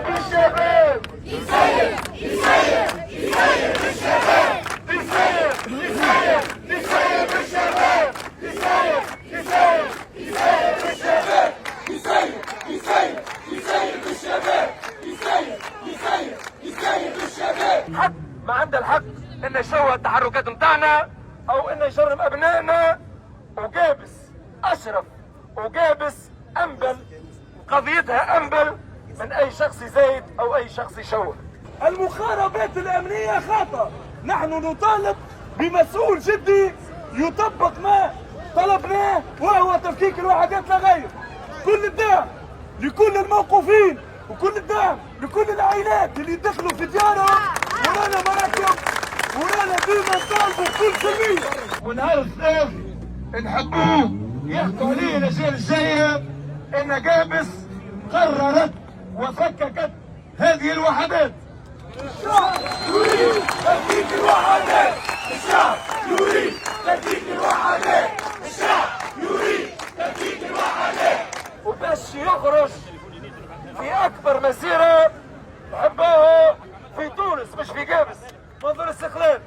الشباب يسير يسير يسير الشباب يسير يسير يسير الشباب يسير يسير يسير الشباب يسير يسير يسير الشباب يسير يسير يسير الشباب. حد ما عنده الحق انه يشوه التحركات متاعنا او انه يجرم ابنائنا، وقابس اشرف وقابس انبل، قضيتها انبل من اي شخص يزايد او اي شخص يشوه. المخالفات الامنيه خطا، نحن نطالب بمسؤول جدي يطبق ما طلبناه وهو تفكيك الوحدات لا غير. كل الدعم لكل الموقوفين وكل الدعم لكل العائلات اللي دخلوا في ديارهم، ورانا مراكب ورانا ديما نطالبوا بكل سلميه. ونهار الثلاث نحبوه يحكوا عليه الاجيال الجايه ان قابس قررت وفككت هذه الوحدات. الشعب يريد تفكيك الوحدات، الشعب يريد تفكيك الوحدات، الشعب يريد تفكيك الوحدات. وباش يخرج في اكبر مسيره نحبوها في تونس مش في قابس، منظور الاستقلال.